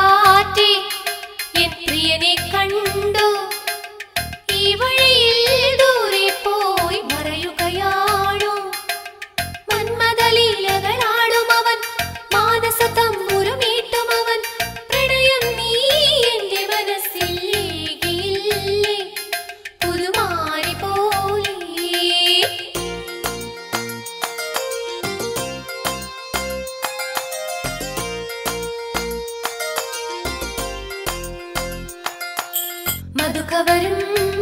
കാറ്റേ എൻ പ്രിയനെ കണ്ടു ഈ വഴിയിൽ ദൂരെ പോയി മറയുകയാണു മന്മദലീലകളാടും അവൻ മാനസ തമ്പുരുമീട്ടും അവൻ പ്രണയം നീ എന്റെ മനസ്സിൽ ഏകിയില്ലേ പുതുമാരി പോലെ മധുകവരും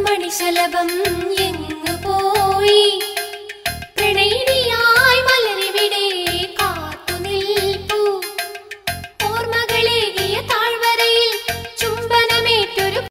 മണിശലഭം എങ്ങു പോയി പ്രണയിനിയായി മലരിവിടെ കാത്തു നിൽപ്പു ഓർമ്മകളേകിയ താഴ്വരയിൽ ചുംബനമേറ്റൊരു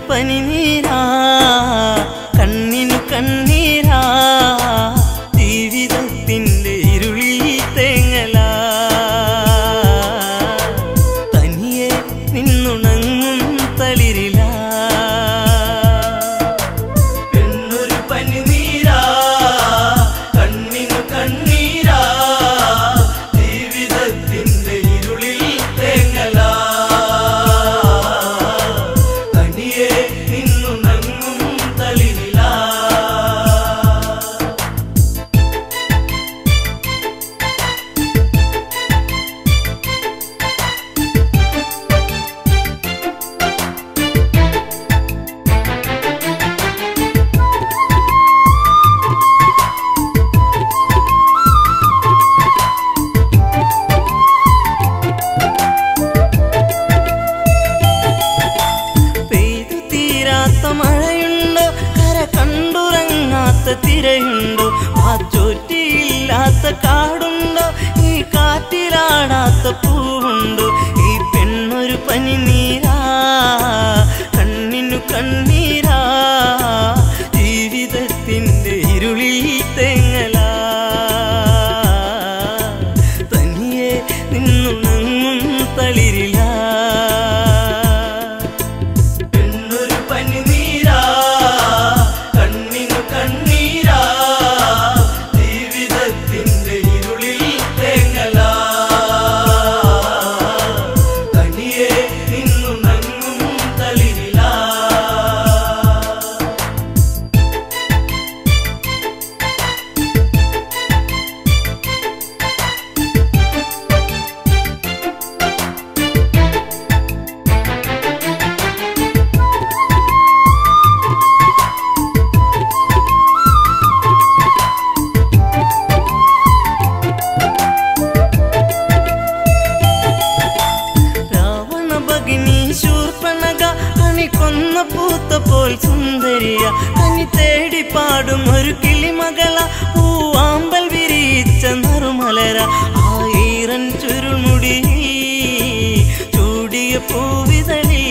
പനിനീരാ കണ്ണിനു കണ്ണീരാ ജീവിതത്തിൻ്റെ ഇരുളിൽ തേങ്ങലാ തനിയെ നിന്നുണങ്ങും തളിരിലാ പെണ്ണൊരു പനിനീരാ കണ്ണിനു കണ്ണീരാ ജീവിതത്തിൻ്റെ ഇരുളിൽ തേങ്ങലാ മഴയുണ്ടോ കര കണ്ടുറങ്ങാത്ത തിരയുണ്ടോ മാറ്റൊറ്റിയില്ലാത്ത കാടുണ്ടോ ഈ കാറ്റിലാടാത്ത പൂവുണ്ടോ ഈ പെണ്ണൊരു പനിനീരാ കണ്ണിനു കണ്ണീരാ ജീവിതത്തിൻ്റെ ഇരുളിൽ തേങ്ങലാ തനിയെ നിന്നുണങ്ങും തളിരിലാ കൊന്ന പൂത്ത പോൽ സുന്ദരിയ കനി തേടി പാടും ഒരു കിളിമകള പൂവാമ്പൽ വിരിച്ച നറുമലര ആയിരം ചുരുൾമുടി ചൂടിയ പൂവിതളി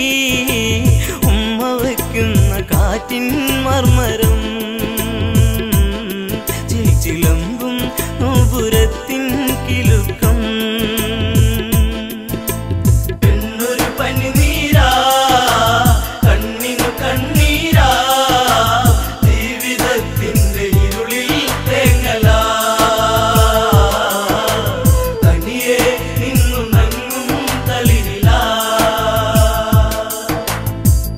ഉമ്മ വയ്ക്കുന്ന കാറ്റിൻ മർമരം ചിലമ്പും നോപുരത്തിൻ കിലുക്കം പെണ്ണൊരു പനിനീരാ കണ്ണീരാ ജീവിതത്തിൻ്റെ ഇരുളിൽ തേങ്ങലാ തനിയെ നിന്നുണങ്ങും തളിരിലാ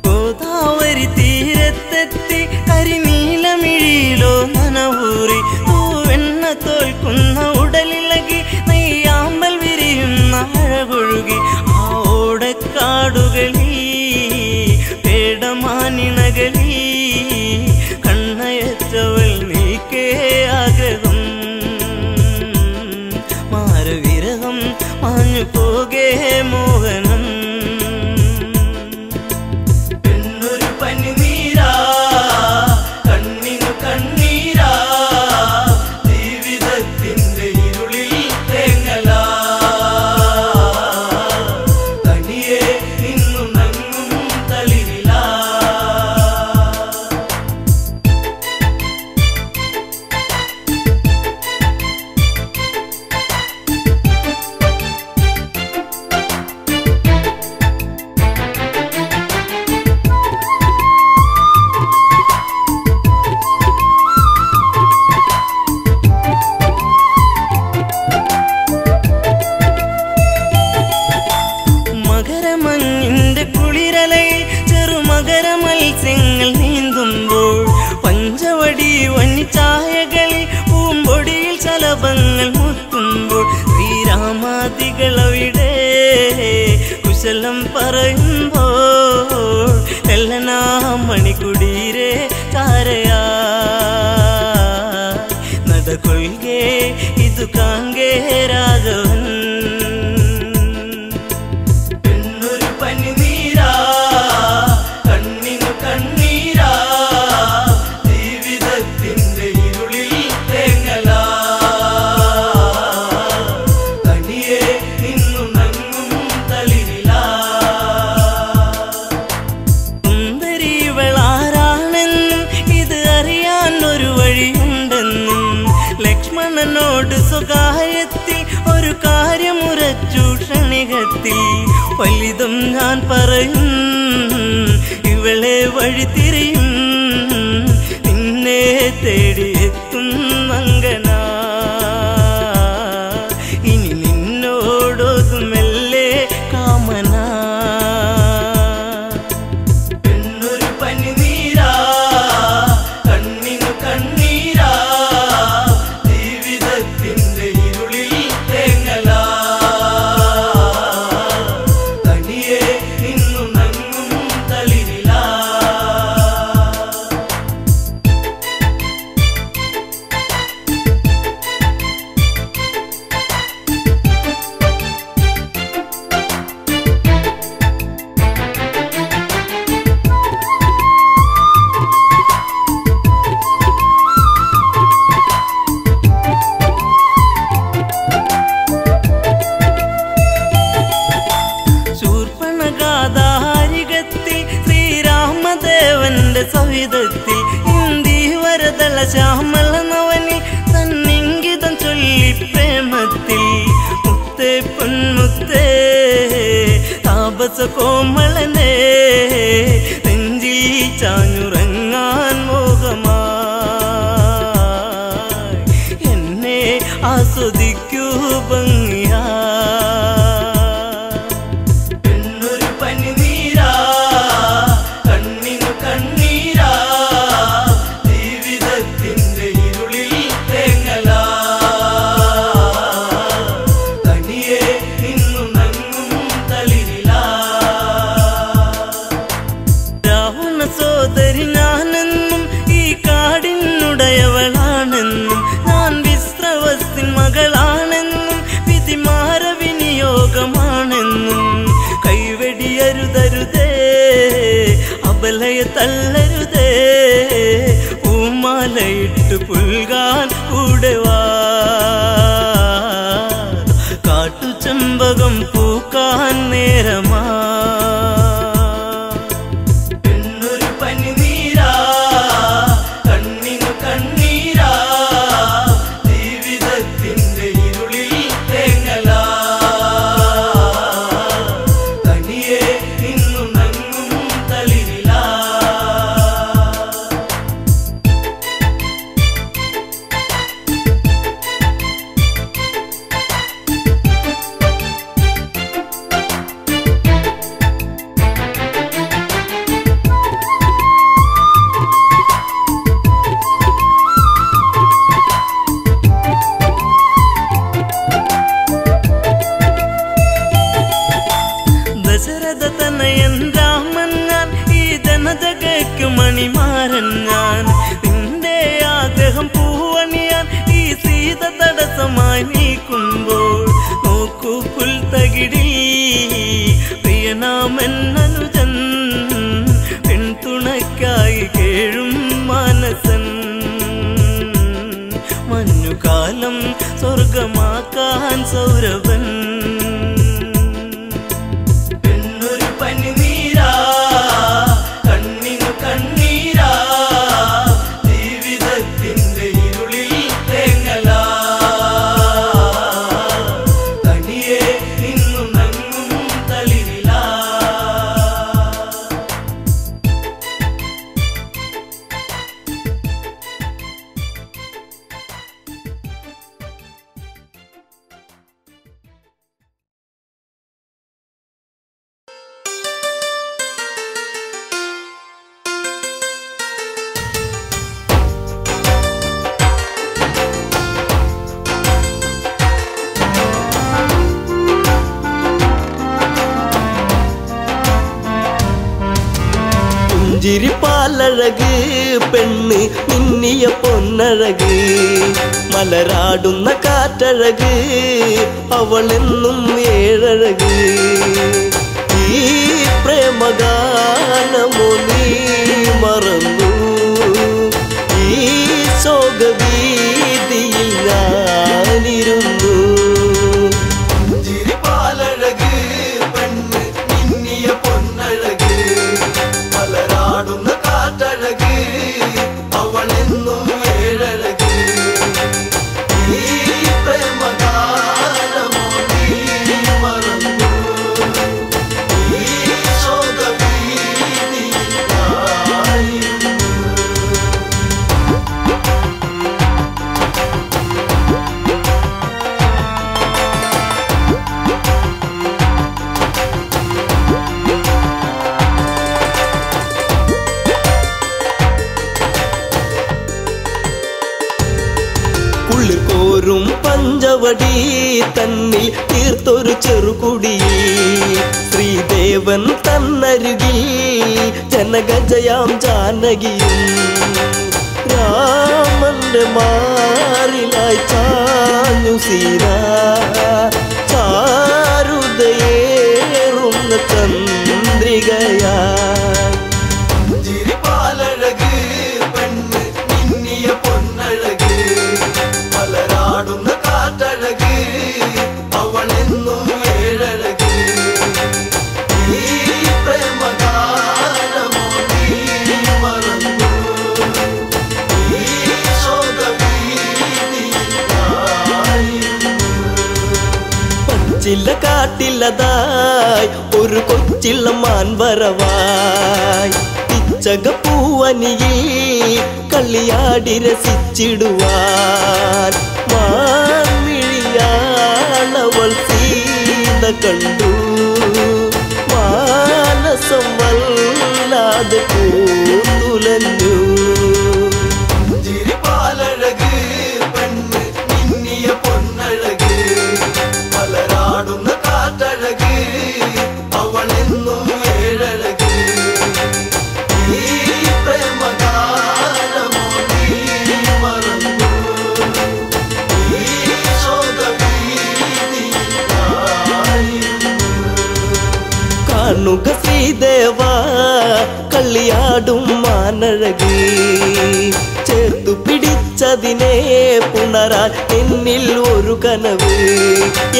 ഗോദാവരി തീരത്തെത്തി കരിനീലമിഴിയിലോ നനവൂറി തൂവെണ്ണ തോൽക്കുന്ന ഉടലിളകി നെയ്യാമ്പൽ വിരിയുന്ന അഴകൊഴുകി ആ ഓടക്കാടുകളിൽ പേടമാനിണകളി കണ്ണയച്ചവൾ നീക്കേ ആഗ്രഹം മാരവിരഹം മാഞ്ഞു പോകേ മോഹനം പെണ്ണൊരു പനിനീരാ കണ്ണിനു കണ്ണീരാ ജീവിതത്തിൻ്റെ ಮಣಿಕುಡೀರೆ ಚಾರೆಯ ನಡಕೊಳ್ಗೆ ಇದು ಕಾಂಗೆ ರಾಘವನ್ പെണ്ണൊരു പനിനീരാ കണ്ണിനു കണ്ണീരാ ജീവിതത്തിന്റെ ഇരുളിൽ തേങ്ങല തനിയെ നിന്നു നങ്ങും തളിരില സുന്ദരിവളാരാണെന്നും ഇത് അറിയാൻ ഒരു വഴിയുണ്ടെന്നും ലക്ഷ്മണനോട് സ്വകാര്യത്തിൽ ഒരു കാര്യമുറച്ചു ക്ഷണികത്തിൽ വലുതും ഞാൻ പറയും ഇവളെ വഴി തിരിയും നിന്നെ തേടിയെത്തും അങ്കന ഇനി നിന്നോടൊതുമെല്ലെ കാമന പെണ്ണൊരു പനിനീരാ കണ്ണിനു കണ്ണീരാ ജീവിതത്തിന്റെ ഇരുളിൽ തേങ്ങല തനിയെ നിന്നു നങ്ങും തളിരില ശൂർപ്പണഗാധാരികത്തിൽ ശ്രീരാമദേവന്റെ സവിധത്തിൽ ഇന്ദീവരതള ശ്യാമള നവനി തന്നിംഗിതം ചൊല്ലി പ്രേമത്തിൽ മുത്തേ പൊന്മുത്തേ താപസ കോമളനെ നെഞ്ചിൽ ചാഞ്ഞുറങ്ങാൻ മോഹമായി എന്നെ ആസ്വദിക്കൂ ഭംഗിയാ പെണ്ണൊരു പനിനീരാ കണ്ണിനു കണ്ണീരാ ജീവിതത്തിന്റെ ഇരുളിൽ തേങ്ങല തനിയെ നിന്നു നങ്ങും തളിരില രാവണ സോദരി ഞാനെന്നും ഈ കാടിനുടയവളാണെന്നും ഞാൻ വിശ്രവസിൻ മകളാണെന്നും വിധിമാര വിനിയോഗമാണെന്നും കൈവെടിയരുതരുതേ അബലയെ തള്ളരുതേ പൂമാലയിട്ട് പുൽകാൻ കൂടെ വാ കാട്ടുചെമ്പകം പൂക്കാൻ നേരമാ പെണ്ണൊരു പനിനീരാ കണ്ണിനു കണ്ണീരാ ജീവിതത്തിന്റെ ഇരുളിൽ തേങ്ങല തനിയെ നിന്നു നങ്ങും തളിരില ദശരഥ തനയൻ രാമൻ ഞാൻ ഈ ജനജഗയ്ക്കു മണിമാരൻ ഞാൻ നിന്റെ ആഗ്രഹം പൂവണിയാൻ ഈ സീത തടസ്സമായി നീക്കുമ്പോൾ നോക്കൂ പുൽത്തകിടി പ്രിയനാമൻ അനുജൻ പിന്തുണയ്ക്കായി കേഴും മാനസൻ മഞ്ഞുകാലം സ്വർഗമാക്കാൻ സൗരഭൻ പെണ്ണൊരു പനിനീരാ കണ്ണിനു കണ്ണീരാ ജീവിതത്തിന്റെ ഇരുളിൽ തേങ്ങല തനിയെ നിന്നു നങ്ങും തളിരില പുഞ്ചിരിപ്പാ ചിരിപ്പാലഴക് പെണ്ണ് മിന്നിയ പൊന്നഴക് മലരാടുന്ന കാറ്റഴക് അവളെന്നും ഏഴഴക് ഈ പ്രേമഗാനമോ നീ മറന്നു ഈ ശോകവീതിയിൽ ഞാനിരുന്നു ചിരിപ്പാലഴക് പെണ്ണ് മിന്നിയ പൊന്നഴക് മലരാടുന്ന കാറ്റഴക് അവളെന്നും ഏഴഴക് ഈ പ്രേമഗാനമോ നീ മറന്നു ഈ ശോകവീതിയിൽ ഞാനിരുന്നു കുളിർക്കോരും പഞ്ചവടി തന്നിൽ തീർത്തൊരു ചെറുകുടി ശ്രീദേവൻ തന്നരുകിൽ ജനഗജയാം ജാനകിയും രാമന്റെ മാറിലായി ചാഞ്ഞു സീന ചാരുതയേറുന്ന ചന്ദ്രികയായി ചിരിപ്പാലഴക് പെണ്ണ് മിന്നിയ പൊന്നഴക് മലരാടുന്ന കാറ്റഴക് അവളെന്നും ഏഴഴക് ഈ പ്രേമഗാനമോ നീ മറന്നു ഈ ശോകവീതിയിൽ ഞാനിരുന്നു പച്ചില കാട്ടിലതായി ഒരു കൊച്ചിള്ള മാൻവരവായി പിച്ചകപ്പൂവനിയിൽ കളിയാടി രസിച്ചിടുവാൻ മാൻമിഴിയാളവൾ സീത കണ്ടു മാനസം വല്ലാതെ പൂത്തുലഞ്ഞു ചിരിപ്പാലഴക് പെണ്ണ് മിന്നിയ പൊന്നഴക് മലരാടുന്ന കാറ്റഴക് അവളെന്നും ഏഴഴക് ഈ പ്രേമഗാനമോ നീ മറന്നു ഈ ശോകവീതിയിൽ ഞാനിരുന്നു കാണുക ശ്രീദേവ കളിയാടും മാനഴക് ചേർത്തു പിടിച്ചതിനെ പുണരാൻ എന്നിൽ ഒരു കനവ്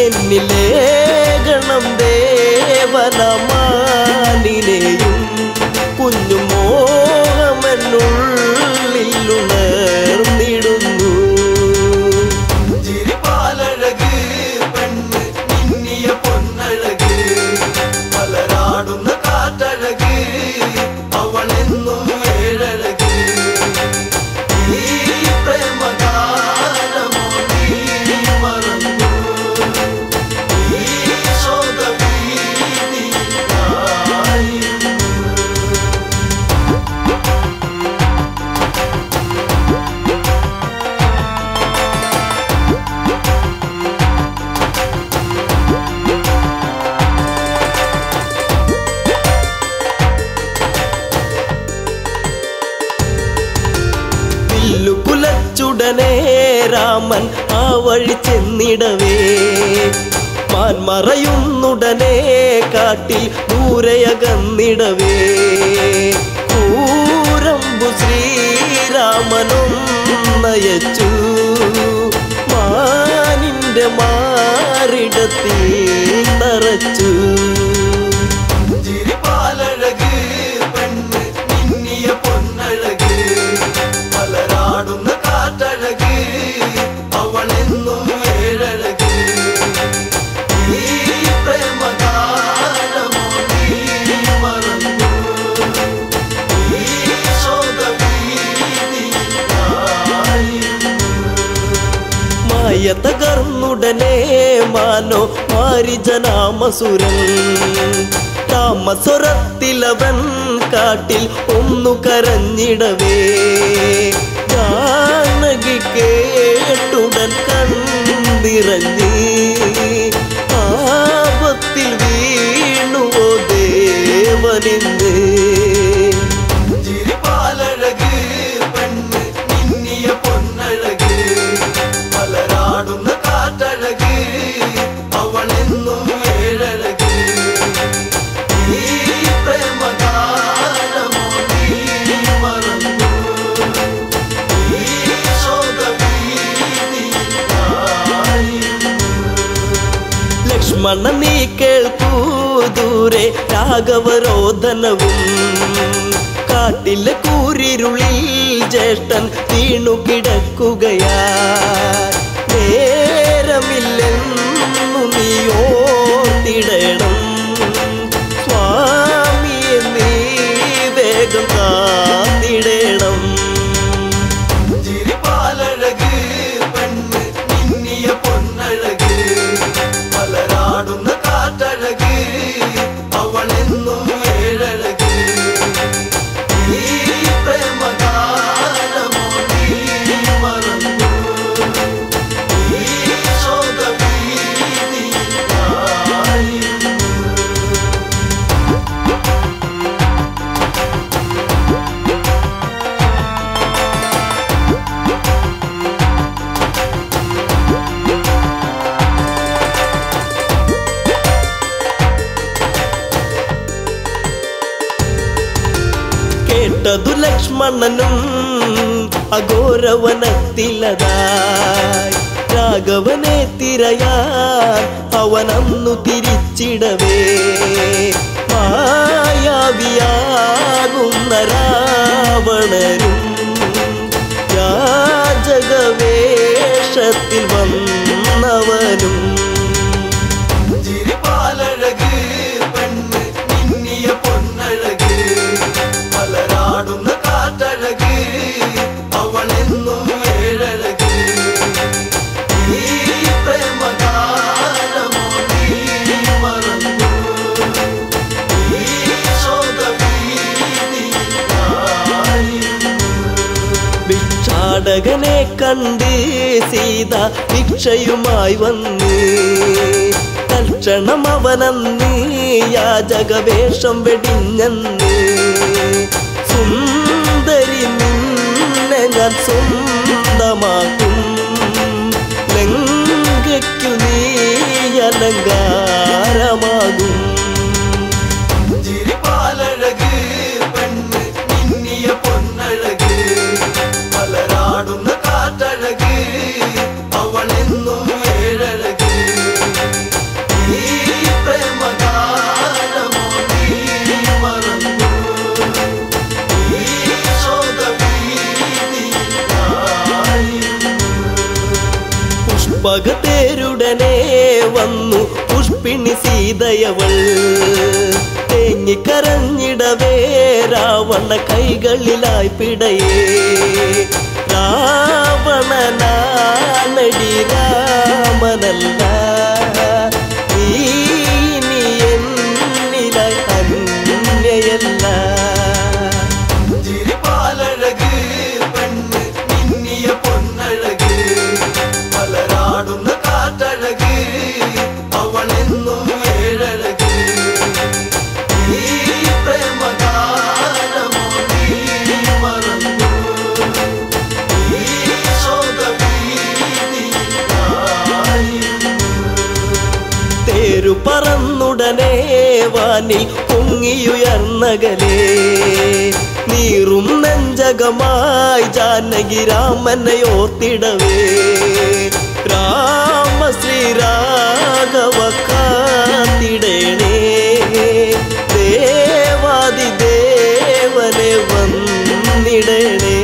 എന്നിലേ ഗണം ദേവനമാനിനെയും കുഞ്ഞു മോഹമെന്നുള്ളിൽ ഉണർന്നിടുന്നു ചിരിപ്പാലഴക് പെണ്ണ് മിന്നിയ പൊന്നഴക് മലരാടുന്ന കാറ്റഴക് അവളെന്നും ഏഴഴക് ഈ പ്രേമഗാനമോ നീ മറന്നു ഈ ശോകവീതിയിൽ ഞാനിരുന്നു കുലച്ചുടനെ രാമൻ ആ വഴി ചെന്നിടവേ മാൻമറയുന്നുടനെ കാട്ടിൽ ദൂരയകന്നിടവേ കൂരമ്പു ശ്രീരാമനും നയച്ചു മാനിന്റെ മാറിടത്തിൽ തറച്ചു ചിരിപ്പാലഴക് പെണ്ണ് മിന്നിയ പൊന്നഴക് മലരാടുന്ന കാറ്റഴക് അവളെന്നും ഏഴഴക് ഈ പ്രേമഗാനമോ നീ മറന്നു ഈ ശോകവീതിയിൽ ഞാനിരുന്നു മായ തകർന്നുടനെ മാനോ മാരിജനാമസുരൻ താമസ്വരത്തിലവൻ കാട്ടിൽ ഒന്നു കരഞ്ഞിടവേ ജാനകി കേട്ടുടൻ കണ്ണിറങ്ങി ആപത്തിൽ വീണുവോ ദേവനിന്ന് ചിരിപ്പാ ലക്ഷ്മണ നീ കേൾക്കൂ ദൂരെ രാഘവരോധനവും കാട്ടിലെ കൂരിരുളിൽ ജ്യേഷ്ഠൻ വീണു കിടക്കുകയാ നേരമില്ലെന്നു നീ ഓർത്തിടണം സ്വാമിയെ നീ വേഗം കാത്തിടണം ചിരിപ്പാലഴക് പെണ്ണ് മിന്നിയ പൊന്നഴക് പലരാടുന്ന കാറ്റഴക് അവളെന്നും ഏഴഴക് ഈ പ്രേമഗാനമോ നീ മറന്നു ഈ ശോകഭീതിയായിരുന്നു കേട്ടതു ലക്ഷ്മണനും അഘോരവനത്തിലതായി രാഘവനെ തിരയാൻ അവനന്നു തിരിച്ചിടവേ മായാവിയാകുന്ന രാവണനും യാചകവേഷത്തിൽ വന്നവനും ചിരിപ്പാലഴക് പെണ്ണ് മിന്നിയ പൊന്നഴക് പലരാടുന്ന കാറ്റഴക് അവളെന്നും ഏഴഴക് ഈ പ്രേമഗാനമോ നീ മറന്നു ഈ ശോകഭീതിയായിരുന്നു ഭിക്ഷാടകനെ കണ്ട് സീത ഭിക്ഷയുമായി വന്ന് തൽക്ഷണം അവനന്ന് യാചകവേഷം വെടിഞ്ഞന്ന് സുന്ദരി നിന്നെ ഞാൻ സ്വന്തമാക്കും ലങ്കയ്ക്കു നീ അലങ്കാരമാകും ചിരിപ്പാലഴക് പെണ്ണ് മിന്നിയ പൊന്നഴക് പലരാടുന്ന കാറ്റഴക് അവളെന്നും ഏഴഴക് ഈ പ്രേമഗാനമോ നീ മറന്നു ഈ ശോകഭീതിയായിരുന്നു പുഷ്പകത്തേരുടനെ വന്നു പുഷ്പിണി സീതയവൾ തേങ്ങിക്കരഞ്ഞിടവേ രാവണ കൈകളിലായി പിടയേ രാവണനാണടി രാമനല്ല നീ ഇനി എന്നിലായി അന്യയല്ല ചിരിപ്പാലഴക് പെണ്ണ് മിന്നിയ പൊന്നഴക് പലരാടുന്ന കാറ്റഴക് അവളെന്നും ഏഴഴക് ഈ പ്രേമഗാനമോ നീ മറന്നു ഈ ശോകഭീതിയായിരുന്നു തേരു പറന്നുടനെ വാനിൽ പൊങ്ങിയുയർന്നകലേ നീറും നെഞ്ചകമായി ജാനകി രാമനെ ഓർത്തിടവേ രാമ ശ്രീരാഘവ കാത്തിടേണേ ദേവാദിദേവനെ വന്നിടണേ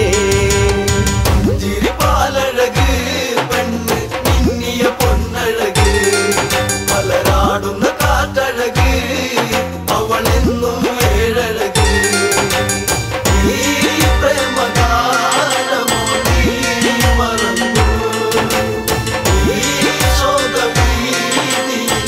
ചിരിപ്പാലഴക് പെണ്ണ് മിന്നിയ പൊന്നഴക് പലരാടുന്ന കാറ്റഴക് അവളെന്നും ഏഴഴക് ഈ പ്രേമഗാനമോ നീ മറന്നു ഈ ശോകഭീതിയായിരുന്നു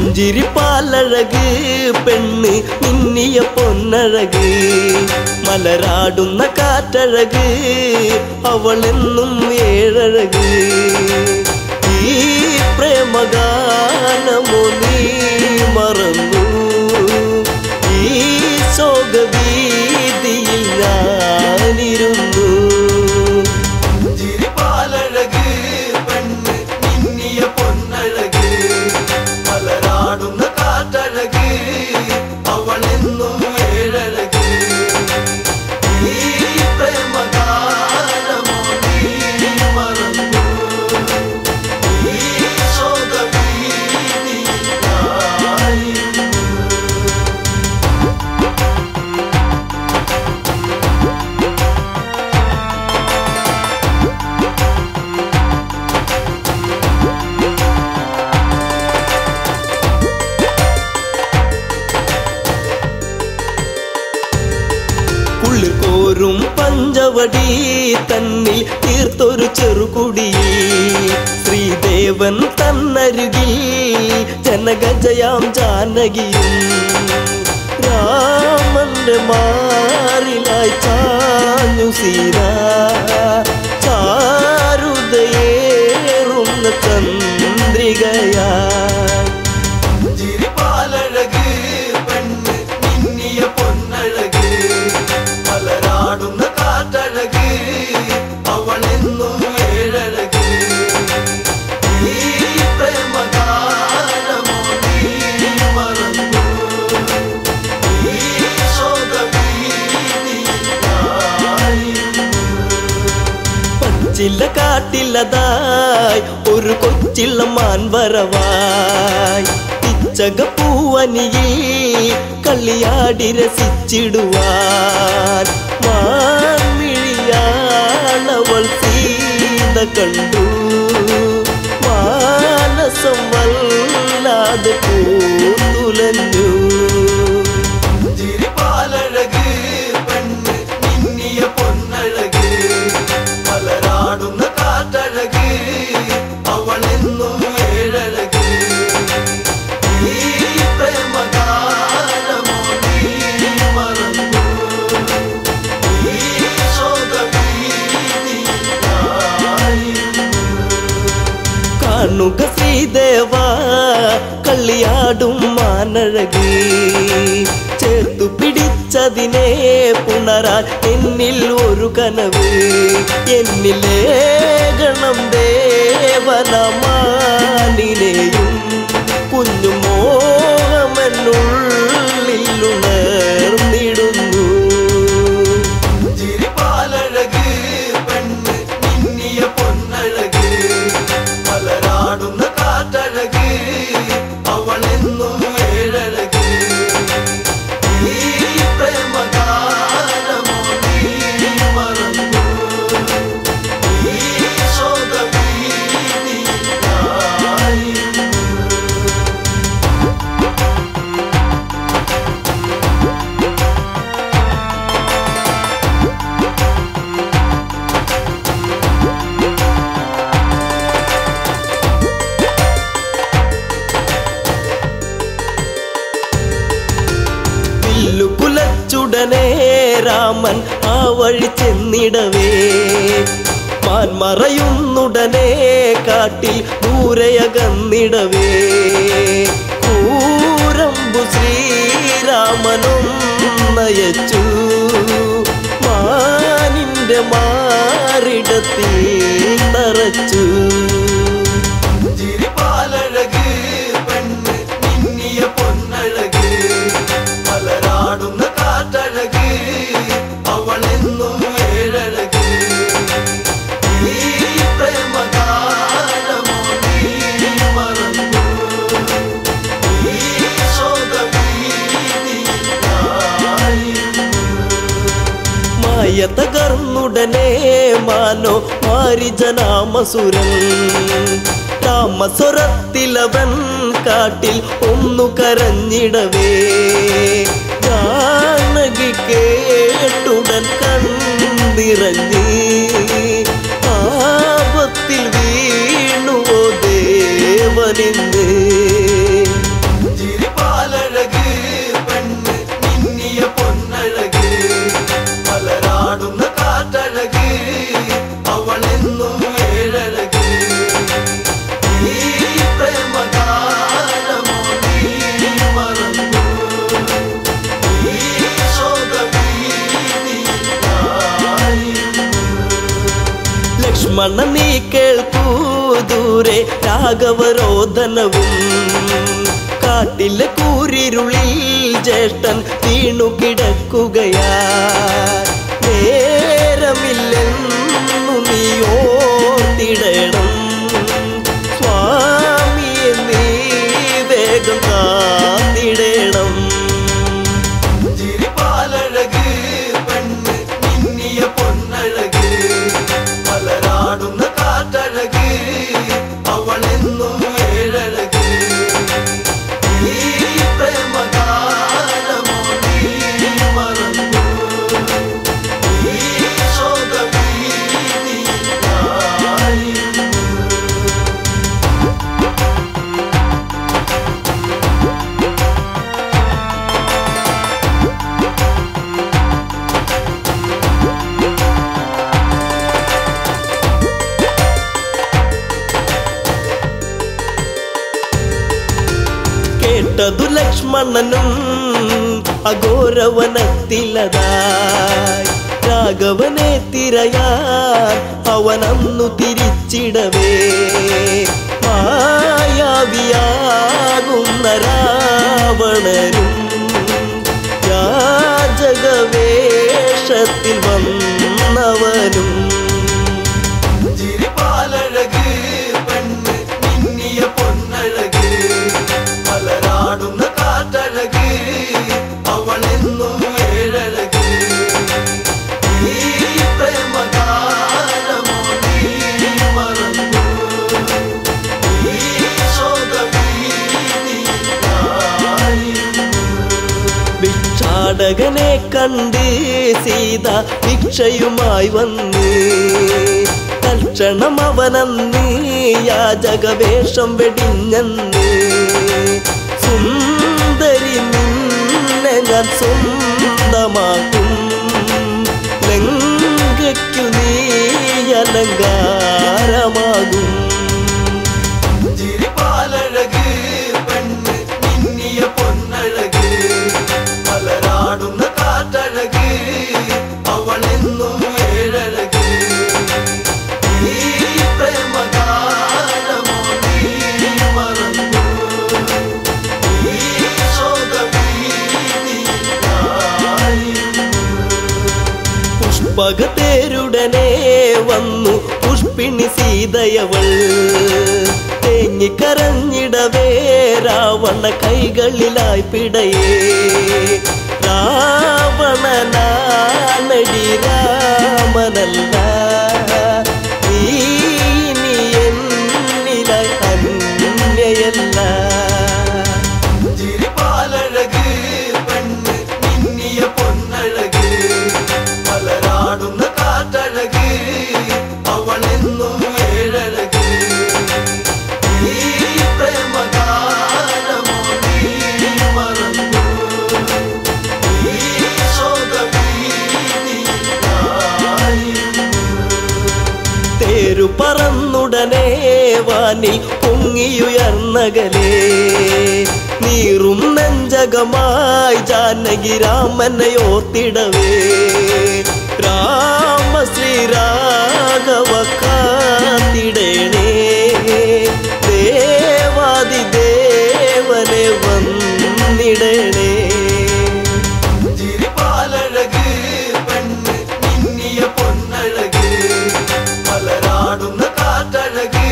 പുഞ്ചിരിപ്പാലഴക് പെണ്ണ് മിന്നിയ പൊന്നഴക് മലരാടുന്ന കാറ്റഴക് അവളെന്നും ഏഴഴക് ഈ പ്രേമഗാനമോ നീ മറന്നു ഈ ശോകഭീതിയിൽ ഞാൻ പോരും പഞ്ചവടി തന്നിൽ തീർത്തൊരു ചെറുകുടി ശ്രീദേവൻ തന്നരുകിൽ ജനകജയാം ജാനകിയും രാമന്റെ മാറിലായി ചാഞ്ഞു സീത ചാരുതയേറുന്ന ചന്ദ്രികയാ ചിരിപ്പാലഴക് പെണ്ണ് മിന്നിയ പൊന്നഴക് മലരാടുന്ന കാറ്റഴക് അവളെന്നും ഏഴഴക് ഈ പ്രേമഗാനമോ നീ മറന്നു ഈ ശോകവീതിയായിരുന്നു പച്ചില്ല കാട്ടില്ലതായി ഒരു കൊച്ചിള്ള മാൻവരവായി പിച്ചകപ്പൂവനിയിൽ കളിയാടി രസിച്ചിടുവാൻ മാൻമിഴിയാളവൾ സീത കണ്ടു മാനസം വല്ലാതെ പൂത്തുലഞ്ഞു ചിരിപ്പാലഴക് പെണ്ണ് മിന്നിയ പൊന്നഴക് മലരാടുന്ന കാറ്റഴക് അവളെന്നും ഏഴഴക് ഈ പ്രേമഗാനമോ നീ മറന്നു ഈ ശോകവീതിയായിരുന്നു കാണുക ശ്രീദേവ കളിയാടും മാനഴക് ചേർത്തു പിടിച്ചതിനെ പുണരാൻ എന്നിൽ ഒരു കനവ് എന്നിലേ ഗണം ദേവനമാനിനെയും കുഞ്ഞു മോഹമെന്നുള്ളിൽ ഉണർന്നിടുന്നു ചിരിപ്പാലഴക് പെണ്ണ് മിന്നിയ പൊന്നഴക് മലരാടുന്ന കാറ്റഴക് അവളെന്നും ഏഴഴക് ഈ പ്രേമഗാനമോ നീ മറന്നു ഈ ശോകവീതിയായിരുന്നു കുലച്ചുടനെ രാമൻ ആ വഴി ചെന്നിടവേ മാൻമറയുന്നുടനെ കാട്ടിൽ ദൂരയകന്നിടവേ കൂരമ്പു ശ്രീരാമനും നയച്ചു മാനിന്റെ മാറിടത്തിൽ തറച്ചു ചിരിപ്പാലഴക് പെണ്ണ് മിന്നിയ പൊന്നഴക് മലരാടുന്ന കാറ്റഴക് അവളെന്നും ഏഴഴക് ഈ പ്രേമഗാനമോ നീ മറന്നു ഈ ശോകവീതിയായിരുന്നു മായ തകർന്നുടനെ മാനോ മാരിജനാമസുരൻ താമസ്വരത്തിലവൻ കാട്ടിൽ ഒന്നു കരഞ്ഞിടവേ ജാനകി കേട്ടുടൻ കണ്ണിറങ്ങി ആപത്തിൽ വീണുവോ ദേവനിന്ന് ചിരിപ്പാലഴക് പെണ്ണ് മിന്നിയ പൊന്നഴക് മലരാടുന്ന കാറ്റഴക് അവളെന്നും ഏഴഴക് ഈ പ്രേമഗാനമോ നീ മറന്നു ഈ ശോകവീതിയായിരുന്നു ലക്ഷ്മണ നീ കേൾക്കൂ ദൂരെ രാഘവരോധനവും കാട്ടിലെ കൂരിരുളിൽ ജ്യേഷ്ഠൻ വീണു കിടക്കുകയാ നേരമില്ലെന്നു നീ ഓർത്തിടണം സ്വാമിയെ നീ വേഗം കാത്തിടണം ചിരിപ്പാലഴക് പെണ്ണ് മിന്നിയ പൊന്നഴക് മലരാടുന്ന കാറ്റഴക് അവളെന്നും ഏഴഴക് ഈ പ്രേമഗാനമോ നീ മറന്നു ഈ ലക്ഷ്മണനും അഘോരവനത്തിലതായി രാഘവനെ തിരയാൻ അവനന്നു തിരിച്ചിടവേ മായാവിയാകുന്ന രാവണനും യാചകവേഷത്തിൽ വന്നവനും ചിരിപ്പാലഴക് പെണ്ണ് മിന്നിയ പൊന്നഴക് മലരാടുന്ന കാറ്റഴക് അവളെന്നും ഏഴഴക് ഈ പ്രേമഗാനമോ നീ മറന്നു ഈ ശോകവീതിയായിരുന്നു ഭിക്ഷാടകനെ കണ്ട് സീത ഭിക്ഷയുമായി വന്ന് തൽക്ഷണം അവനന്ന് യാചകവേഷം വെടിഞ്ഞന്ന് സുന്ദരി നിന്നെ ഞാൻ സ്വന്തമാക്കും ലങ്കയ്ക്കു നീ അലങ്കാരമാകും ചിരിപ്പാലഴക് പെണ്ണ് മിന്നിയ പൊന്നഴക് മലരാടുന്ന കാറ്റഴക് അവളെന്നും ഏഴഴക് ഈ പ്രേമഗാനമോ നീ മറന്നു ഈ ശോകവീതിയായിരുന്നു പുഷ്പകത്തേരുടനെ വന്നു പുഷ്പിണി സീതയവൾ തേങ്ങിക്കരഞ്ഞിടവേ രാവണ കൈകളിലായി പിടയേ രാവണനാണടി രാമനല്ല നീ ഇനി എന്നിലായി അന്യയല്ല ചിരിപ്പാലഴക് പെണ്ണ് മിന്നിയ പൊന്നഴക് മലരാടുന്ന കാറ്റഴക് അവളെന്നും ഏഴഴക് ഈ പ്രേമഗാനമോ നീ മറന്നു ഈ ശോകവീതിയായിരുന്നു തേരു പറന്നുടനെ വാനിൽ പൊങ്ങിയുയർന്നകലേ നീറും നെഞ്ചകമായി ജാനകി രാമനെ ഓർത്തിടവേ രാമ ശ്രീരാഘവ കാത്തിടേണേ ദേവാദിദേവനെ വന്നിടണേ ചിരിപ്പാലഴക് പെണ്ണ് മിന്നിയ പൊന്നഴക് മലരാടുന്ന കാറ്റഴക്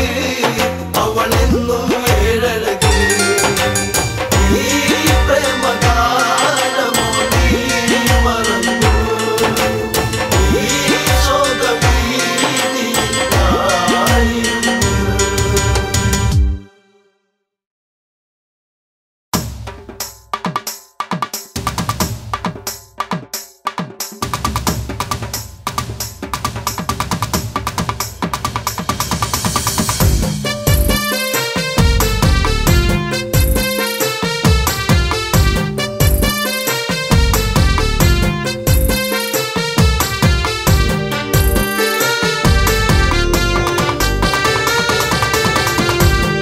അവളെന്നും ഏഴഴക് ഈ പ്രേമഗാനമോ നീ മറന്നു ഈ ശോകവീതിയായിരുന്നു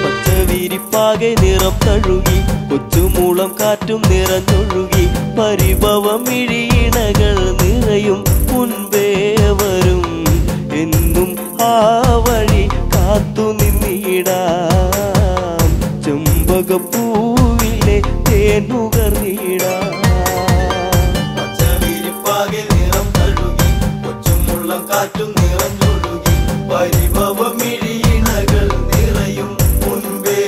പച്ചവിരിപ്പാകെ നിറം തഴുകി കൊച്ചുമൂളം കാറ്റും നിറഞ്ഞൊഴുകി പരിഭവം ഇഴിയിണകൾ നിറയും മുൻപേ വരും എന്നും ആ വഴി കാത്തു നിന്നിടാം ചെമ്പകപ്പൂവിലെ തേനുകർന്നിടാം പച്ചവിരിപ്പാകെ നിറം തഴുകി കൊച്ചുമുള്ളം കാറ്റും നിറഞ്ഞൊഴുകി പരിഭവമിഴിയിണകൾ നിറയും മുൻപേ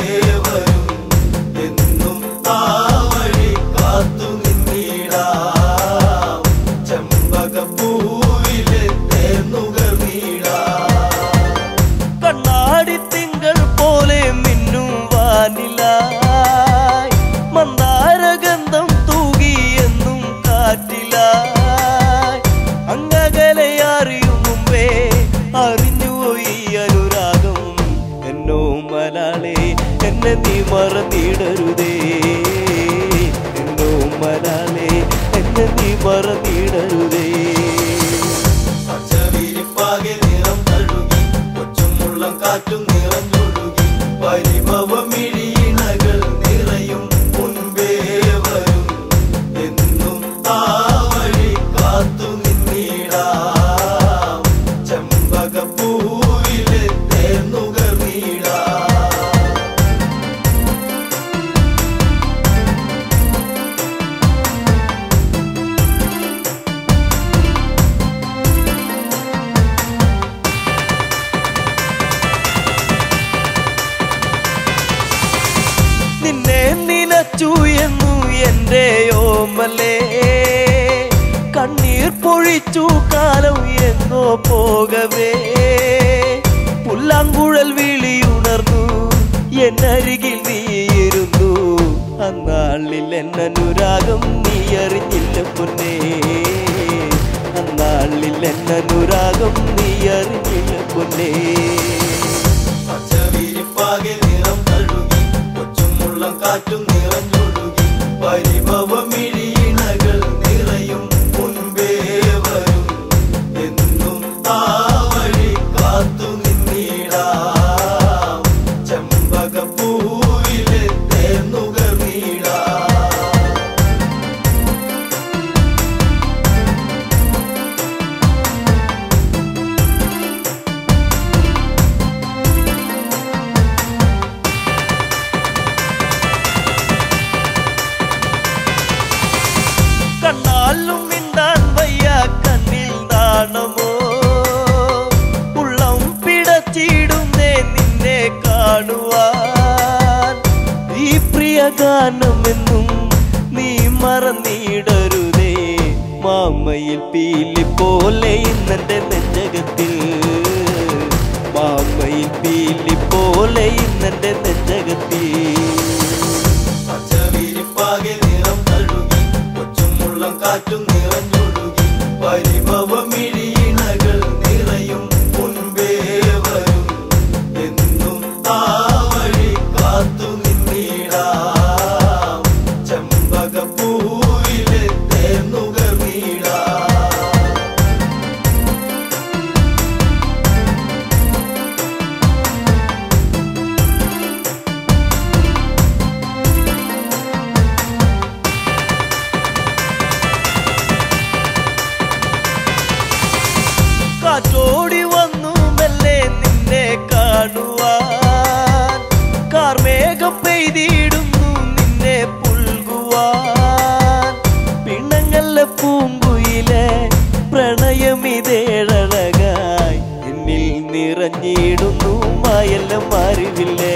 വരും എന്നും ആ വഴി കാത്തു നിന്നിടാം ചെമ്പകപ്പൂവിലെ തേനുകർന്നിടാം കണ്ണാടി തിങ്കൾ പോലെ മിന്നും വാനിലായി മന്ദാരഗന്ധം തൂകിയെന്നും കാറ്റിലായി അങ്ങകലെ അറിയും മുമ്പേ അറിഞ്ഞു ഈ അനുരാഗം എന്നോ മലാളെ എന്നെ നീ മറന്നിടരുതേ എന്നോ മലാളെ എന്നെ നീ മറന്നിടരുതേ പച്ചവിരിപ്പാകെ നിറം തഴുകി കൊച്ചുമുള്ളം കാറ്റും നിറഞ്ഞൊഴുകി പരിഭവമിഴിയിണകൾ നിറയും മുൻപേ പ്രേമമല്ലേ കണ്ണീർ പൊഴിച്ചു കാലം എങ്ങോ പോകവേ പുല്ലാങ്കുഴൽ വിളിയുണർന്നു എന്നരികിൽ നീയിരുന്നു അന്നാളിൽ എന്നനുരാഗം നീ അറിഞ്ഞില്ല പൊന്നേ അന്നാളിൽ എന്നനുരാഗം നീ അറിഞ്ഞില്ല പൊന്നേ പച്ചവിരിപ്പാകെ നിറം തഴുകി കൊച്ചുമുള്ളം കാറ്റും നിറഞ്ഞൊഴുകി പരിഭവമിഴിയിണകൾ നിറയും മുൻപേ വരും എന്നും ആ വഴി കാത്തു നിന്നിടാം ചെമ്പകപ്പൂവിലെ തേന്നുകർന്നിടാം കണ്ണാലും മിണ്ടാൻ വയ്യ കണ്ണിൽ നാണമോ ഉള്ളം പിടച്ചിടുന്നേ നിന്നെ കാണുവാൻ ഈ പ്രിയ ഗാനമെന്നും നീ മറന്നിടരുതേ മാമയിൽ പീലി പോലെ ഇന്നെന്റെ നെഞ്ചകത്തിൽ മാമയിൽ പീലി പോലെ ഇന്നെന്റെ നെഞ്ചകത്തിൽ പച്ചവിരിപ്പാകെ നിറം തഴുകി കൊച്ചുമുള്ളം കാറ്റും നിറഞ്ഞൊഴുകി പരിഭവമിഴിയിണകൾ നിറയും മുൻപേ വരും എന്നും ആ വഴി കാത്തു നിന്നിടാം ചെമ്പകപ്പൂവിലെ തേന്നുകർന്നിടാം കാറ്റോടി വന്നു മെല്ലെ നിന്നെ കാണുവാൻ കാർമേഘം പെയ്തിടുന്നു നിന്നെ പുൽകുവാൻ പിണങ്ങല്ല പൂങ്കുയിലെ പ്രണയമിതേഴഴകായി എന്നിൽ നിറഞ്ഞിടുന്നു മായെല്ലാം അറിവില്ലേ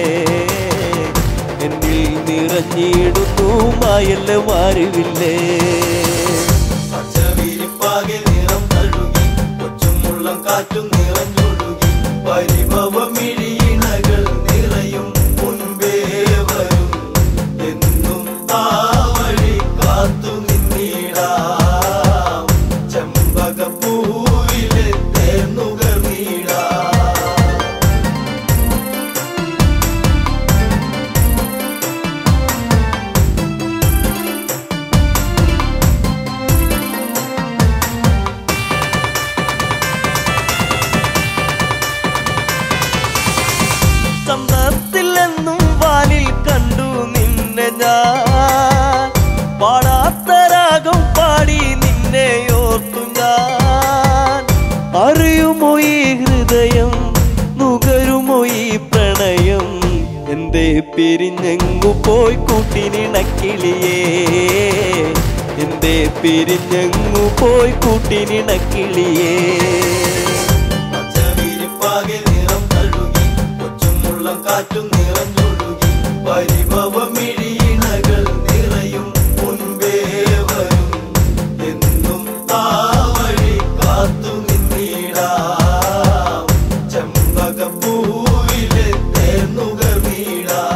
എന്നിൽ നിറഞ്ഞിടുന്നു മായെല്ലാം അറിവില്ലേ പച്ചവിരിപ്പാകെ നിറം തഴുകി കൊച്ചുമുള്ളം കാറ്റും നിറഞ്ഞൊഴുകി പരിഭവമിഴിയിണകൾ നിറയും മുൻപേ വരും എന്നും ആ വഴി കാത്തു നിന്നിടാം ചെമ്പകപ്പൂവിലെ തേന്നുകർന്നിടാം ചന്തത്തിലെന്നും വാനിൽ കണ്ടു നിന്നെ ഞാൻ പാടാത്ത രാഗം പാടി നിന്നെ ഓർത്തു ഞാൻ അറിയുമോ ഈ ഹൃദയം നുകരുമോ ഈ പ്രണയം എന്തേ പിരിഞ്ഞെങ്ങു പോയി കൂട്ടിനിണക്കിളിയേ എന്തേ പിരിഞ്ഞെങ്ങു പോയി കൂട്ടിനിണക്കിളിയേ പച്ചവിരിപ്പാകെ നിറം തഴുകി കൊച്ചുമുള്ളം കാറ്റും നിറഞ്ഞൊഴുകി പരിഭവമിഴിയിണകൾ നിറയും മുൻപേ വരും എന്നും ആ വഴി കാത്തു നിന്നിടാം ചെമ്പകപ്പൂവിലെ തേന്നുകർന്നിടാം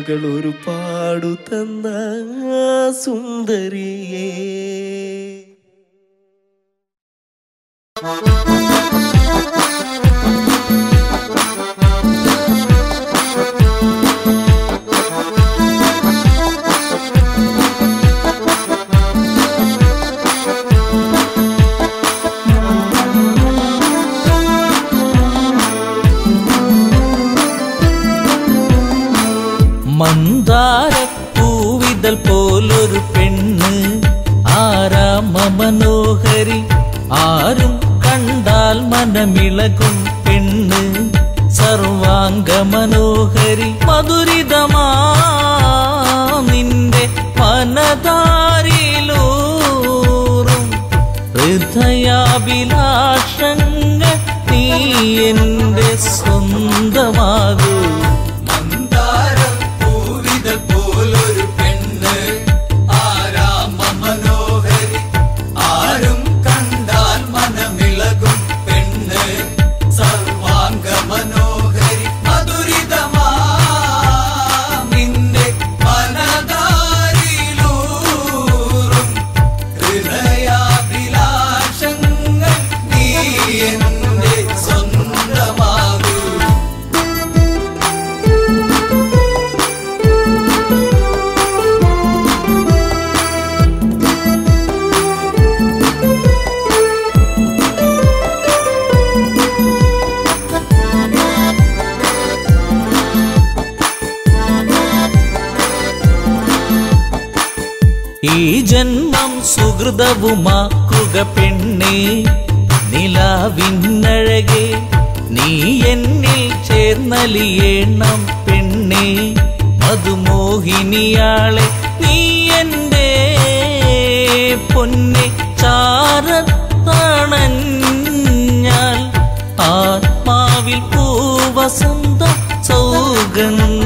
കഥകൾ ഒരുപാടു തന്ന സുന്ദരിയേ. മന്ദാരപ്പൂവിതൽ പോലൊരു പെണ്ണ് ആരാമ മനോഹരി, ആരും കണ്ടാൽ മനമിളകും പെണ്ണ് സർവാംഗ മനോഹരി. മധുരിതമാ നിന്റെ മനതാരിലൂറും ഹൃദയാഭിലാഷങ്ങൾ നീ എന്റെ സ്വന്തമാകൂ. പോലൊരു പെണ്ണ് ആരാമ മനോഹരി, ആരും കണ്ടാൽ മനമിളകും പെണ്ണ് സർവാംഗ മനോഹരി. മധുരിതമാ നിന്റെ മനതാരിലൂറും ഹൃദയാഭിലാഷങ്ങൾ നീ എന്റെ സ്വന്തമാകൂ. ഈ ജന്മം സുഹൃതവുമാക്കുക പെണ്ണേ, നിലാവിന്നഴകെ നീ എന്നിൽ ചേർന്നലിയേണം പെണ്ണേ. മധുമോഹിനിയാളെ നീ എന്റെ പൊന്നെ ചാരത്തണഞ്ഞാൽ ആത്മാവിൽ പൂവസന്ത സൗഗന്ധമായിടും.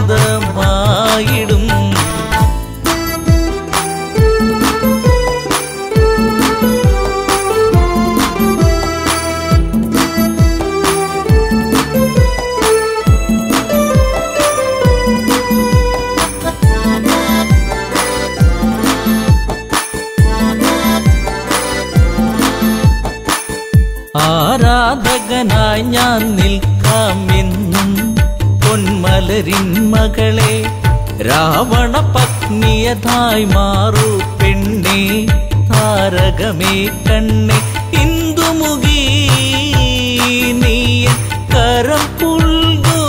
ആരാധകനായി ഞാൻ നിൽക്കാമെന്നും പൊന്മലരിൻ മകളെ, രാവണ പത്നിയതായി മാറൂ പെണ്ണേ. താരകമേ കണ്ണേ ഇന്ദുമുഖി നീ കരം പുൽകുവാനായി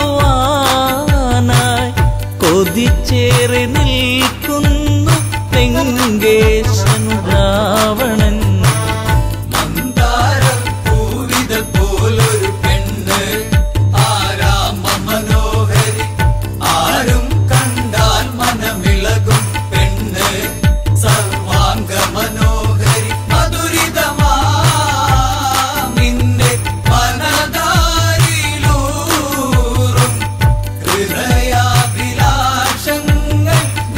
കൊതിച്ചേറി നിൽക്കുന്നു ലങ്കേശൻ രാവണൻ. പോലൊരു പെണ്ണ് ആരാമ മനോഹരി, ആരും കണ്ടാൽ മനമിളകും പെണ്ണ് സർവാംഗ മനോഹരി. മധുരിതമാ നിന്റെ മനതാരിലൂറും ഹൃദയാഭിലാഷങ്ങൾ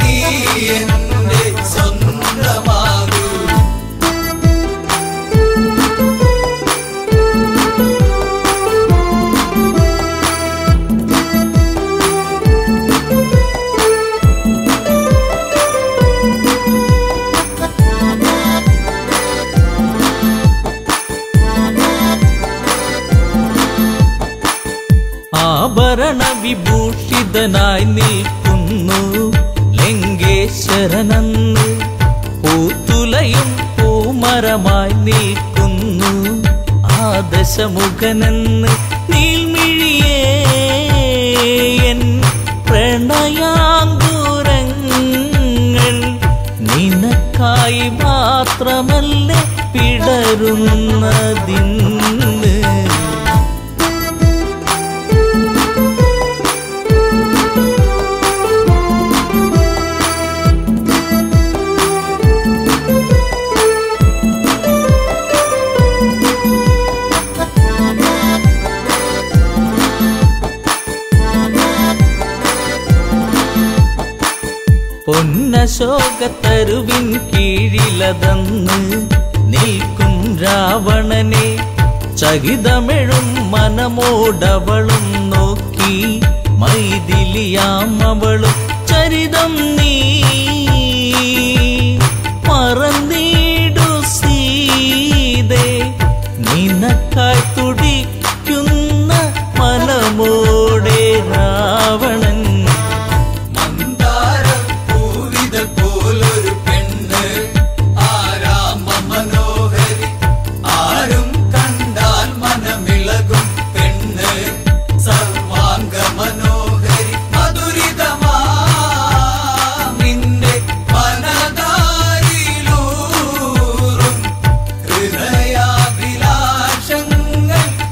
നീ എന്റെ സ്വന്തമാകൂ. ആഭരണ വിഭൂഷിതനായി നിൽക്കുന്നു ലങ്കേശ്വരനന്ന്. പൂത്തുലയും പൂമരമായി നിൽക്കുന്നു ആദശമുഖനെന്ന്. നീൽമിഴിയേ എൻ പ്രണയാങ്കുരങ്ങൾ നിനക്കായി മാത്രമല്ലേ പിടരുന്നതിന്ന്. പൊന്നശോകത്തരുവിൻ കീഴിലതന്ന് നിൽക്കും രാവണനെ ചകിതമെഴും മനമോടവളും നോക്കി മൈഥിലിയാം അവളും ചരിതം നീ മറന്നിടു സീതേ നിനക്കായി തുടിക്കുന്ന മനമോടെ രാവണൻ മന്ദാര പൂവിത പോലൊരു പെണ്ണ് ആരാമ മനോഹരി ആരും കണ്ടാൽ മനമിളകും പെണ്ണ് സർവാംഗ മനോഹരി മധുരിതമാ നിന്റെ മനതാരിലൂറും ഹൃദയാഭിലാഷങ്ങൾ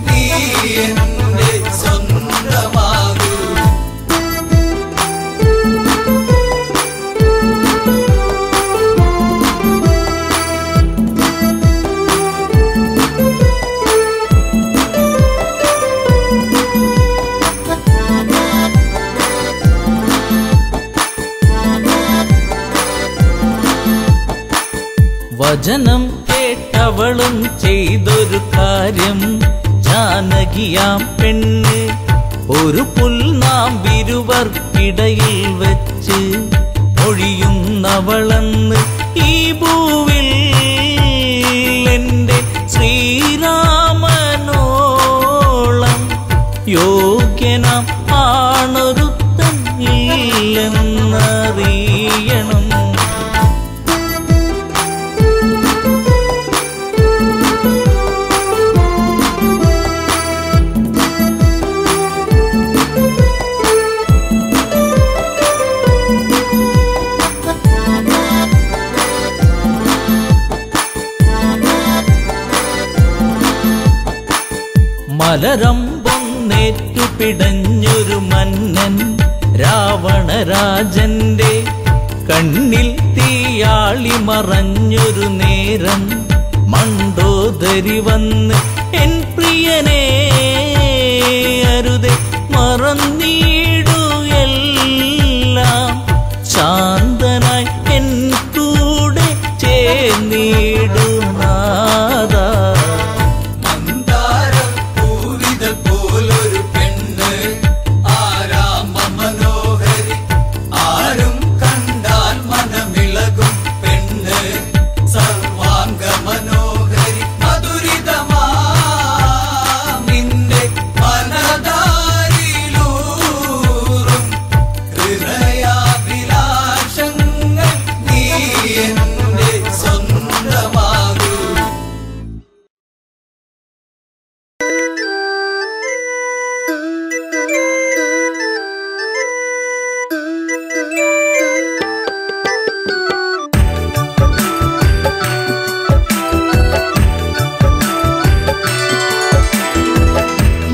നീ എന്റെ സ്വന്തമാകൂ. വചനം കേട്ടവളും ചെയ്തൊരു കാര്യം ജാനകിയാം പെണ്ണ് ഒരു പുൽനാമ്പിരുവർക്കിടയിൽ വെച്ച് ഒഴിയുന്നവളെന്ന് ഈ ഭൂവിൽ എന്റെ ശ്രീരാമനോളം യോഗ്യനാം ആണൊരുത്തൻ ഇല്ലെന്നറിയണം. മലരമ്പൊന്നേറ്റു പിടഞ്ഞൊരു മന്നൻ രാവണരാജന്റെ കണ്ണിൽ തീയാളി മറഞ്ഞൊരു നേരം മണ്ടോദരി വന്ന് എൻ പ്രിയനെ അരുതേ മറന്നീടു എല്ലാം ശാന്തനായി എൻ കൂടെ ചേർന്നിടു നാദ. പോലൊരു പെണ്ണ് ആരാമ മനോഹരി ആരും കണ്ടാൽ മനമിളകും പെണ്ണ് സർവാംഗ മനോഹരി മധുരിതമാ നിന്റെ മനതാരിലൂറും ഹൃദയാഭിലാഷങ്ങൾ നീ എന്റെ സ്വന്തമാകൂ.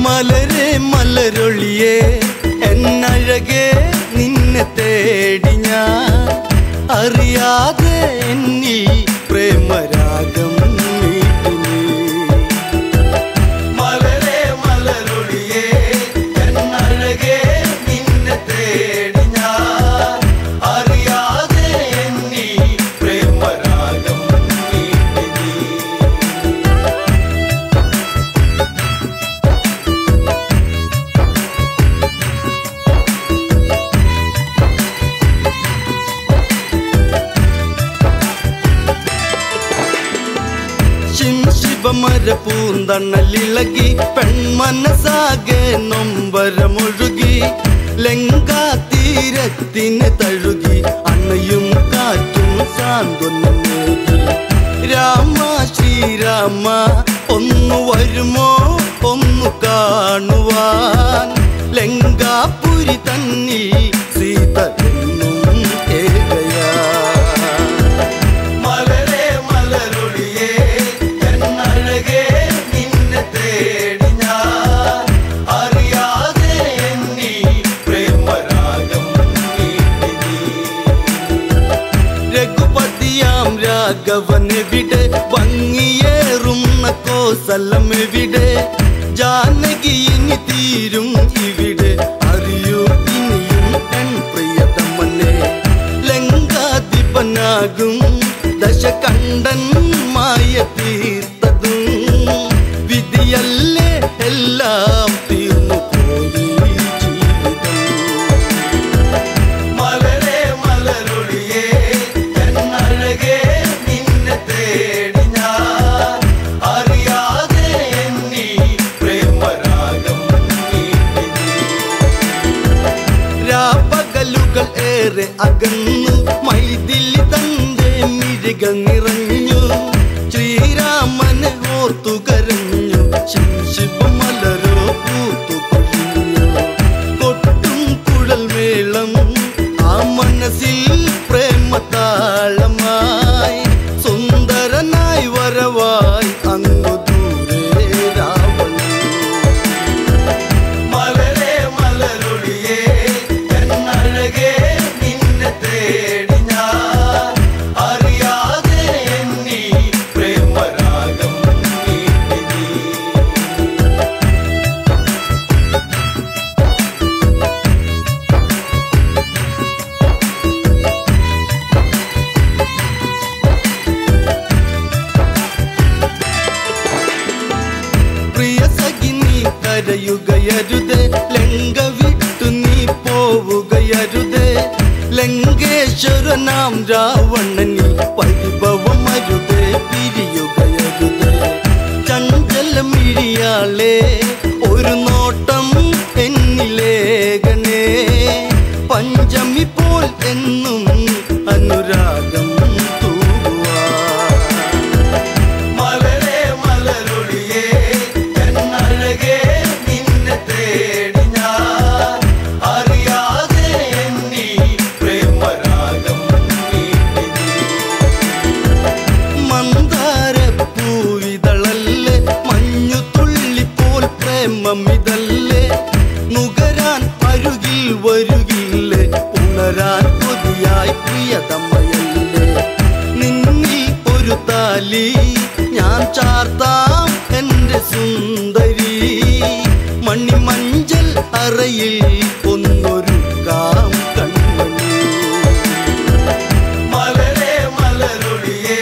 മലരെ മലരൊളിയേ എന്നഴകേ നിന്നെ തേടി ഞാൻ അറിയാതെ എന്നിൽ പ്രേമരാഗം മീട്ടി നീ. മലരെ മലരൊളിയേ എന്നഴകേ നിന്നെ തേടി ഞാൻ അറിയാതെ എന്നിൽ പ്രേമരാഗം മീട്ടി നീ. ശിവമര പൂന്തണലിളകി പെൺമനസാകെ നൊമ്പരമൊഴുകി ലങ്കാ തീരത്തിന് തഴുകി അണയും കാറ്റും സാന്ത്വനമേകി. രാമ ശ്രീരാമ ഒന്നു വരുമോ ഒന്നു കാണുവാൻ ലങ്കാപുരി തന്നിൽ സീത എന്നും ഏകയാ. മലരെ മലരൊളിയേ എന്നഴകേ നിന്നെ തേടി ഞാൻ അറിയാതെ എന്നിൽ പ്രേമരാഗം മീട്ടി നീ. രഘുപതിയാം രാഘവനെവിടെ ഭംഗിയേറുന്ന കോസലമെവിടെ ജാനകി ഇനി തീരും ഇവിടെ അറിയൂ ഇനിയും എൻ പ്രിയതമനെ ലങ്കാധിപനാകും ദശകണ്ഠൻ മായ തീർത്തതും വിധിയല്ലേ എല്ലാം തീർന്നു പോയി ജീവിതം. മലരെ നാളുകൾ ഏറെ അകന്നു മൈഥിലി തന്റെ മിഴികൾ നിറഞ്ഞു ശ്രീരാമനെ ഓർത്തു കരഞ്ഞു ശിവമലരോ പൂത്തു കൊഴിഞ്ഞു കൊട്ടും കുഴൽ മേളം ആ മനസ്സിൽ പ്രേമതാളമായി സുന്ദരനായി വരവായി അങ്ങു ദൂരെ രാവണൻ മലരേ മലരൊളിയേ എന്നഴകേ നിന്നെ തേടി ഞാൻ അറിയാതെ എന്നീ പ്രേമരാഗം നീട്ടി നീ പ്രിയ സഖി നീ കരയുകയരുതേ ലങ്ക വിട്ടു നീ പോവുകയരുതേ ലങ്കേശ്വരനാം രാവണനി പരിഭവമരുതേ പിരിയുകയരുതേ ചഞ്ചലമിഴിയാളെ ഒരു നോട്ടം എന്നിലേഖനേ പഞ്ചമി പോൽ എന്നും അനുരാഗം തൂവാ മലരേ മലരൊളിയേ എന്നഴകേ നിന്നെ തേടി ഞാൻ അറിയാതെ എന്നീ പ്രേമരാഗം നീട്ടി നീ മന്ദാരപ്പൂവിതളല്ലേ മഞ്ഞു തുള്ളിപ്പോൾ പ്രേമമിതല്ലേ നുകരാൻ അരുകിൽ വരുകില്ലേ ഉണരാൻ കൊതിയായി പ്രിയതമയല്ലേ നിന്നിൽ ഒരു താലി ഞാൻ ചാർത്താം എന്റെ സുന്ദരി മണിമഞ്ചൽ അറയിൽ ഒന്നൊരുക്കാം കൺമണി മലരേ മലരൊളിയേ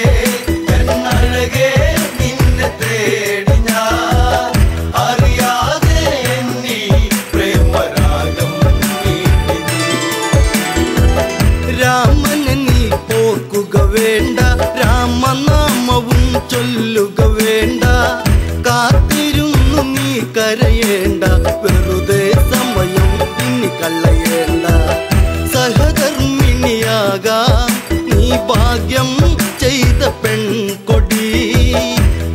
എന്നഴകേ നിന്നെ തേടി ഞാൻ അറിയാതെ എന്നീ പ്രേമരാഗം നീട്ടി നീ രാമനെ നീ ഓർക്കുക വേണ്ട രാമനാമവും ചൊല്ലുക വേണ്ട കാത്തിരുന്നു നീ കരയേണ്ട വെറുതെ സമയം ഇനി കളയേണ്ട സഹധർമ്മിണിയാകാം നീ ഭാഗ്യം ചെയ്ത പെൺകൊടി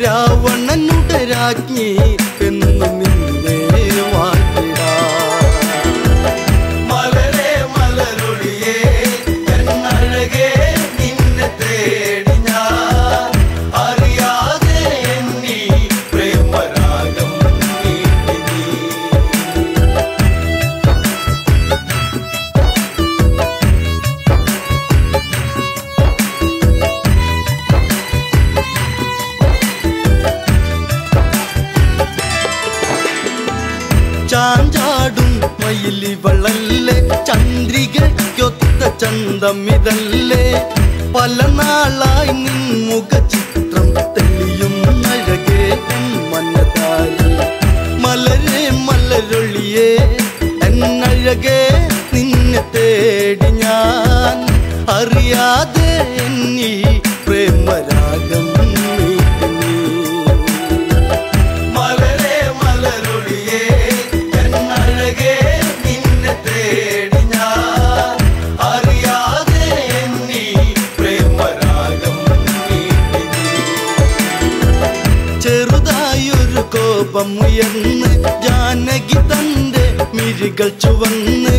രാവണനുടെ രാജ്ഞി എന്നു നിന്നെ വാഴ്ത്തിടാം മലരേ മലരൊളിയേ എന്നഴകേ നിന്നെ തേടി ഞാൻ അറിയാതെ എന്നീ പ്രേമരാഗം നീട്ടി നീ ചാഞ്ചാടും മയിലിവളല്ലേ ചന്ദ്രികയ്ക്കൊത്ത ചന്തമിതല്ലേ പല നാളായി നിൻമുഖ ചിത്രം തെളിയും അഴകേ മനതാരി മലരേ മലരൊളിയേ എന്നഴകേ നിന്നെ തേടി ഞാൻ അറിയാതെ എന്നീ പ്രേമരാഗം നീട്ടി നീ മലരേ മലരൊളിയേ എന്നഴകേ നിന്നെ തേടി ഞാൻ അറിയാതെ എന്നീ പ്രേമരാഗം നീട്ടി നീ ചെറുതായൊരു കോപമുയർന്ന് ജാനകി തന്റെ മിഴികൾ ചുവന്ന്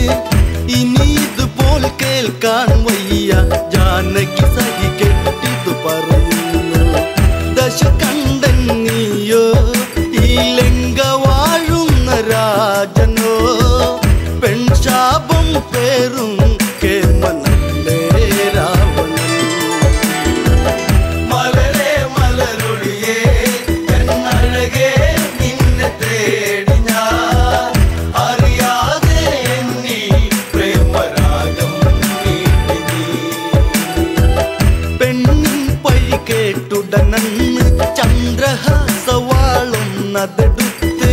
ഇനി ഇതുപോൽ കേൾക്കാൻ വയ്യ ജാനകി സഹി കെട്ടിതു പറയുന്നു ദശ കണ്ടൻ നീയോ ഈ ലങ്ക വാഴുന്ന രാജനോ പെൺശാപം പേറും കേമനല്ലേ രാവണൻ മലരേ മലരൊളിയേ എന്നഴകേ നിന്നെ തേടി ഞാൻ അറിയാതെ എന്നീ പ്രേമരാഗം നീട്ടി നീ പെണ്ണിൻ പഴി കേട്ടുടനന്ന് ചന്ദ്രഹാസവാളൊന്നതെടുത്ത്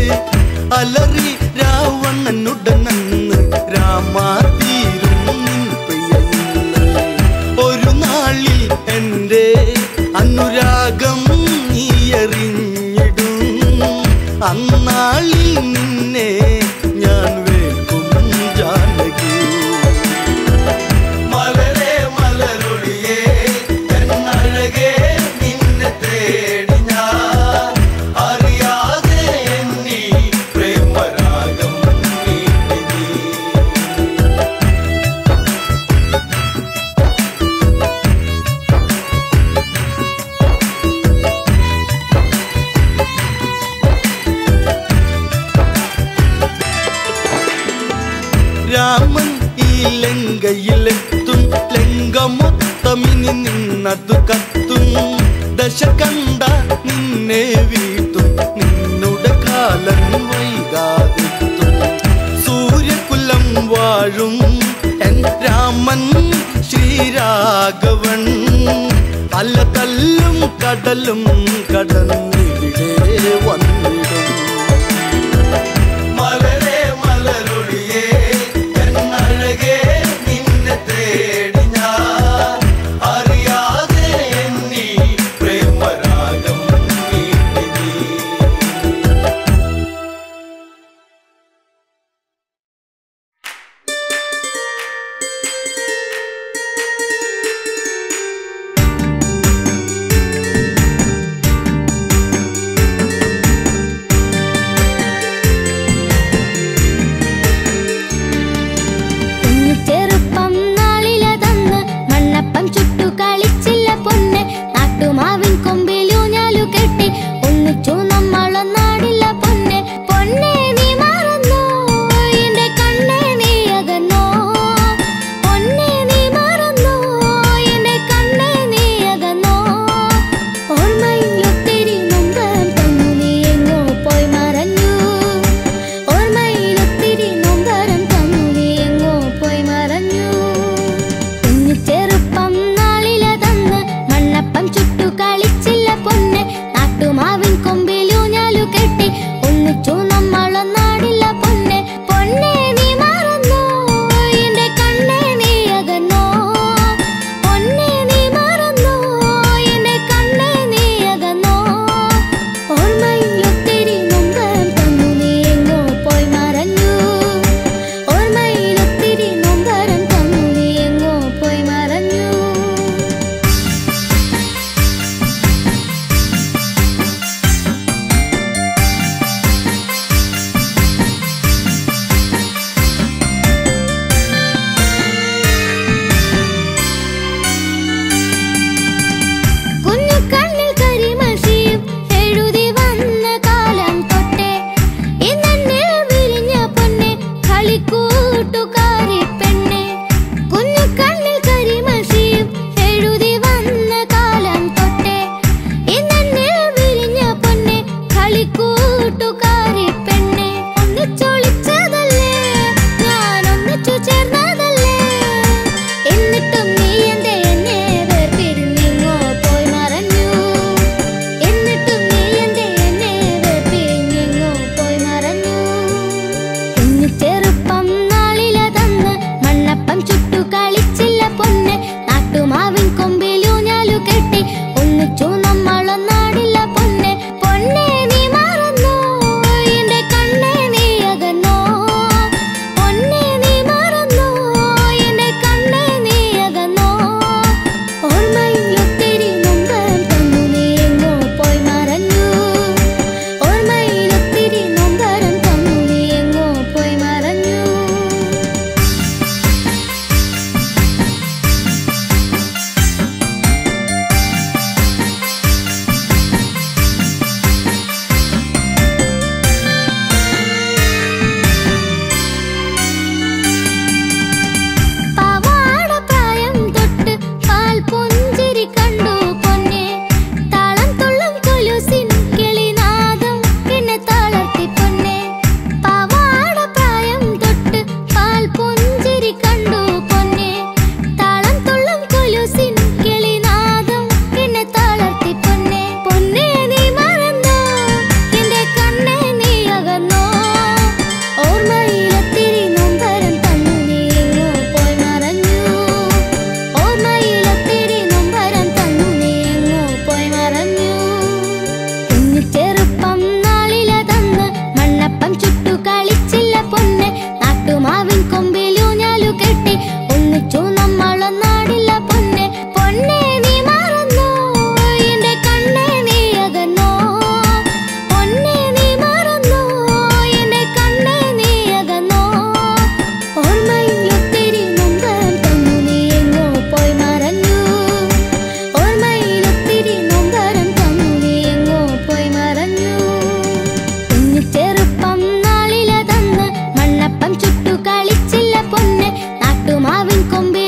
അലറി രാവണനുടനന്ന് രാമാതീരും നിൻ പ്രിയന്ന് ഒരു നാളിൽ എൻ്റെ അനുരാഗം നീ എറിഞ്ഞിടും അന്നാളിൽ നിന്നെ ഞാൻ വേൽക്കും ജാനകി ലങ്കയിലെത്തും ലങ്കമൊത്തമിനി നിന്നതു കത്തും ദശ കണ്ട നിന്നെ വീഴ്ത്തും നിന്നുടെ കാലം വൈകാതെത്തും സൂര്യകുലം വാഴും എൻ രാമൻ ശ്രീരാഘവൻ അല്ല തല്ലും കടലും കടന്നിവിടെ വന്നിടും മലരേ മലരൊളിയേ എന്നഴകേ നിന്നെ തേടി ഞാൻ അറിയാതെ എന്നീ പ്രേമരാഗം നീട്ടി നീ. കൊമ്പിൽ